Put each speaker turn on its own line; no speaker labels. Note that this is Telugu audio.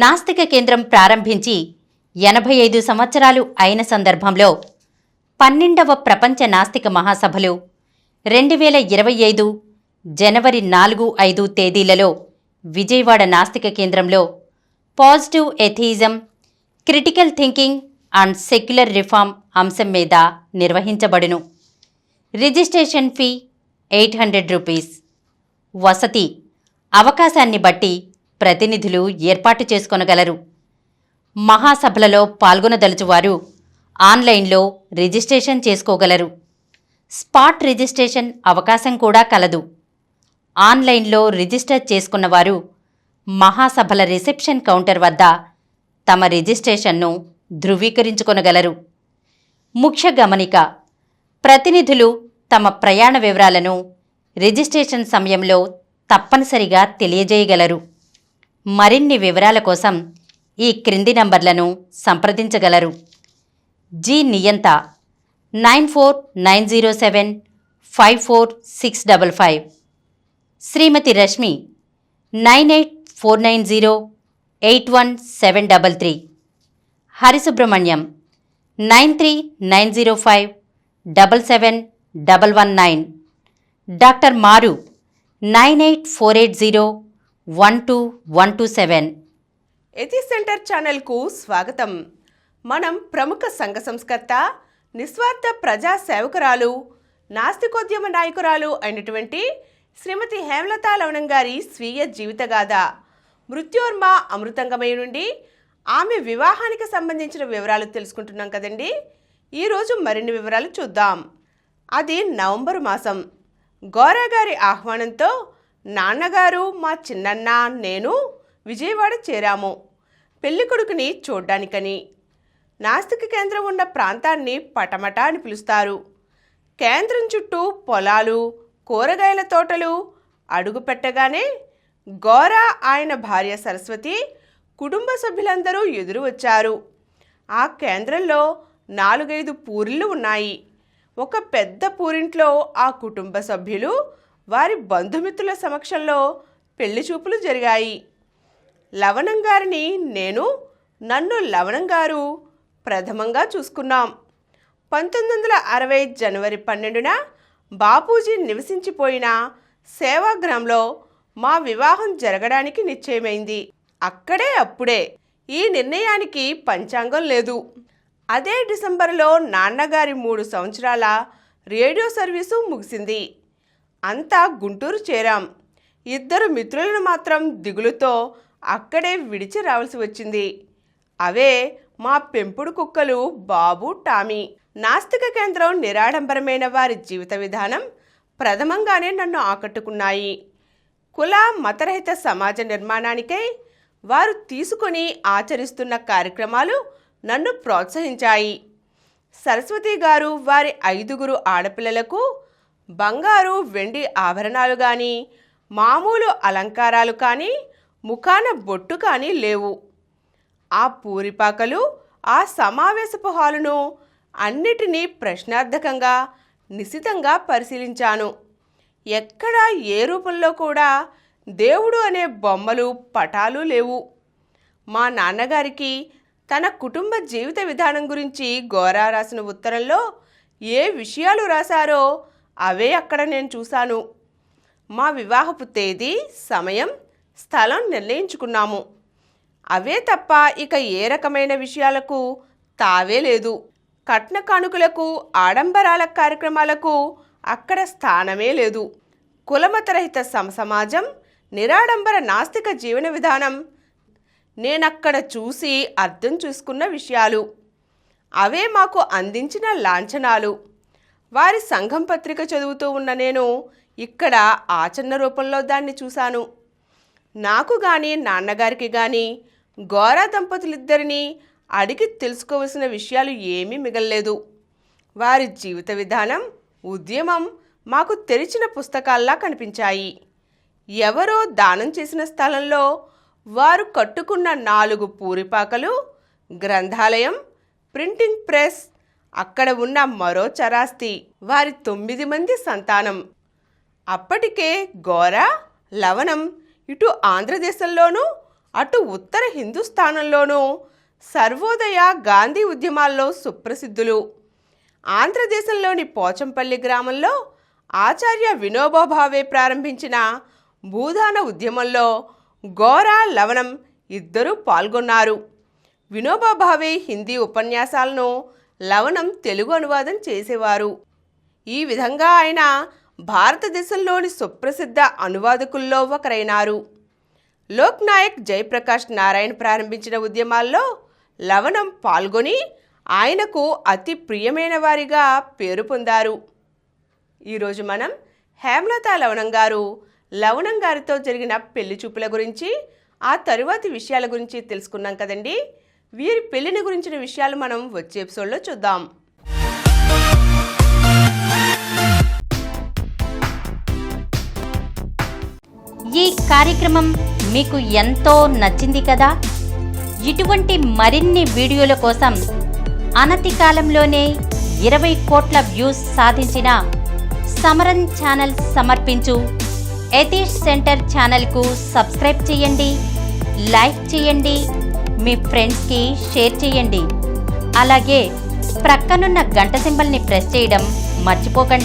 నాస్తిక కేంద్రం ప్రారంభించి 85 సంవత్సరాలు అయిన సందర్భంలో 12వ ప్రపంచ నాస్తిక మహాసభలు 2025 జనవరి 4-5 తేదీలలో విజయవాడ నాస్తిక కేంద్రంలో positive atheism, critical thinking and secular reform అంశం మీద నిర్వహించబడును. Registration fee 800 rupees. వసతి అవకాశాన్ని బట్టి ప్రతినిధులు ఏర్పాటు చేసుకొనగలరు. మహాసభలలో పాల్గొనదలుచువారు ఆన్లైన్లో రిజిస్ట్రేషన్ చేసుకోగలరు. స్పాట్ రిజిస్ట్రేషన్ అవకాశం కూడా కలదు. ఆన్లైన్లో రిజిస్టర్ చేసుకున్నవారు మహాసభల రిసెప్షన్ కౌంటర్ వద్ద తమ రిజిస్ట్రేషన్ను ధృవీకరించుకొనగలరు. ముఖ్య గమనిక: ప్రతినిధులు తమ ప్రయాణ వివరాలను రిజిస్ట్రేషన్ సమయంలో తప్పనిసరిగా తెలియజేయగలరు. మరిన్ని వివరాల కోసం ఈ క్రింది నంబర్లను సంప్రదించగలరు. జి నియంత 9490754655, శ్రీమతి రశ్మి 9849081733, హరిసుబ్రహ్మణ్యం 9390577119, డాక్టర్ మారు 9848012127.
ఎథి సెంటర్ ఛానల్కు స్వాగతం. మనం ప్రముఖ సంఘ సంస్కర్త, నిస్వార్థ ప్రజా సేవకురాలు, నాస్తికోద్యమ నాయకురాలు అయినటువంటి శ్రీమతి హేమలత లవణం గారి స్వీయ జీవితగాథ మృత్యోర్మ అమృతంగమయ నుండి ఆమె వివాహానికి సంబంధించిన వివరాలు తెలుసుకుంటున్నాం కదండి. ఈరోజు మరిన్ని వివరాలు చూద్దాం. అది నవంబరు మాసం. గోరా గారి ఆహ్వానంతో నాన్నగారు, మా చిన్నన్న, నేను విజయవాడ చేరాము పెళ్ళికొడుకుని చూడ్డానికని. నాస్తిక కేంద్రం ఉన్న ప్రాంతాన్ని పటమట అని పిలుస్తారు. కేంద్రం చుట్టూ పొలాలు, కూరగాయల తోటలు. అడుగు పెట్టగానే గోరా, ఆయన భార్య సరస్వతి, కుటుంబ సభ్యులందరూ ఎదురు వచ్చారు. ఆ కేంద్రంలో 4-5 పూరిళ్ళు ఉన్నాయి. ఒక పెద్ద పూరింట్లో ఆ కుటుంబ సభ్యులు, వారి బంధుమిత్రుల సమక్షంలో పెళ్లి చూపులు జరిగాయి. లవణం గారిని నన్ను లవణం గారు ప్రథమంగా చూసుకున్నాం. 1960 జనవరి 12న బాపూజీ నివసించిపోయిన సేవాగ్రామంలో మా వివాహం జరగడానికి నిశ్చయమైంది. అప్పుడే ఈ నిర్ణయానికి పంచాంగం లేదు. అదే డిసెంబరులో నాన్నగారి 3 సంవత్సరాల రేడియో సర్వీసు ముగిసింది. అంతా గుంటూరు చేరాం. 2 మిత్రులను మాత్రం దిగులుతో అక్కడే విడిచి రావాల్సి వచ్చింది. అవే మా పెంపుడు కుక్కలు బాబు, టామీ. నాస్తిక కేంద్రం, నిరాడంబరమైన వారి జీవిత విధానం ప్రథమంగానే నన్ను ఆకట్టుకున్నాయి. కుల మతరహిత సమాజ నిర్మాణానికై వారు తీసుకొని ఆచరిస్తున్న కార్యక్రమాలు నన్ను ప్రోత్సహించాయి. సరస్వతి గారు వారి 5 ఆడపిల్లలకు బంగారు, వెండి ఆభరణాలు కానీ, మామూలు అలంకారాలు కానీ, ముఖాన బొట్టు కానీ లేవు. ఆ పూరిపాకలు, ఆ సమావేశపు హాలును అన్నిటినీ ప్రశ్నార్థకంగా నిశితంగా పరిశీలించాను. ఎక్కడా ఏ రూపంలో కూడా దేవుడు అనే బొమ్మలు, పటాలు లేవు. మా నాన్నగారికి తన కుటుంబ జీవిత విధానం గురించి గోరా రాసిన ఉత్తరంలో ఏ విషయాలు రాశారో అవే అక్కడ నేను చూశాను. మా వివాహపు తేదీ, సమయం, స్థలం నిర్ణయించుకున్నాము. అవే తప్ప ఇక ఏ రకమైన విషయాలకు తావే లేదు. కట్న కానుకలకు, ఆడంబరాల కార్యక్రమాలకు అక్కడ స్థానమే లేదు. కులమతరహిత సమసమాజం, నిరాడంబర నాస్తిక జీవన విధానం నేనక్కడ చూసి అర్థం చేసుకున్న విషయాలు. అవే మాకు అందించిన లాంఛనాలు. వారి సంఘం పత్రిక చదువుతూ ఉన్న నేను ఇక్కడ ఆచరణ రూపంలో దాన్ని చూశాను. నాకు కానీ, నాన్నగారికి కానీ గోరా దంపతులిద్దరినీ అడిగి తెలుసుకోవలసిన విషయాలు ఏమీ మిగల్లేదు. వారి జీవిత విధానం, ఉద్యమం మాకు తెరిచిన పుస్తకాల్లా కనిపించాయి. ఎవరో దానం చేసిన స్థలంలో వారు కట్టుకున్న 4 పూరిపాకలు, గ్రంథాలయం, ప్రింటింగ్ ప్రెస్, అక్కడ ఉన్న మరో చరాస్తి, వారి 9 మంది సంతానం. అప్పటికే గోరా, లవణం ఇటు ఆంధ్రదేశంలోనూ అటు ఉత్తర హిందుస్థానంలోనూ సర్వోదయ గాంధీ ఉద్యమాల్లో సుప్రసిద్ధులు. ఆంధ్రదేశంలోని పోచంపల్లి గ్రామంలో ఆచార్య వినోబా భావే ప్రారంభించిన భూదాన ఉద్యమంలో గోరా, లవణం ఇద్దరూ పాల్గొన్నారు. వినోబా భావే హిందీ ఉపన్యాసాలను లవణం తెలుగు అనువాదం చేసేవారు. ఈ విధంగా ఆయన భారతదేశంలోని సుప్రసిద్ధ అనువాదకుల్లో ఒకరైనారు. లోక్ నాయక్ జయప్రకాష్ నారాయణ్ ప్రారంభించిన ఉద్యమాల్లో లవణం పాల్గొని ఆయనకు అతి ప్రియమైన వారిగా పేరు పొందారు. ఈరోజు మనం హేమలత లవణం గారు, లవణం గారితో జరిగిన పెళ్లి చూపుల గురించి, ఆ తరువాతి విషయాల గురించి తెలుసుకున్నాం కదండి. వీరి పెళ్లిని గురించిన విషయాలు మనం వచ్చే ఎపిసోడ్లో చూద్దాం.
ఈ కార్యక్రమం మీకు ఎంతో నచ్చింది కదా. ఇటువంటి మరిన్ని వీడియోల కోసం అనతి కాలంలోనే 20 కోట్ల వ్యూస్ సాధించిన సమరన్ ఛానల్ సమర్పించు యతీష్ సెంటర్ ఛానల్కు సబ్స్క్రైబ్ చేయండి, లైక్ చేయండి, మీ ఫ్రెండ్స్కి షేర్ చేయండి. అలాగే ప్రక్కనున్న గంట సింబల్ని ప్రెస్ చేయడం మర్చిపోకండి.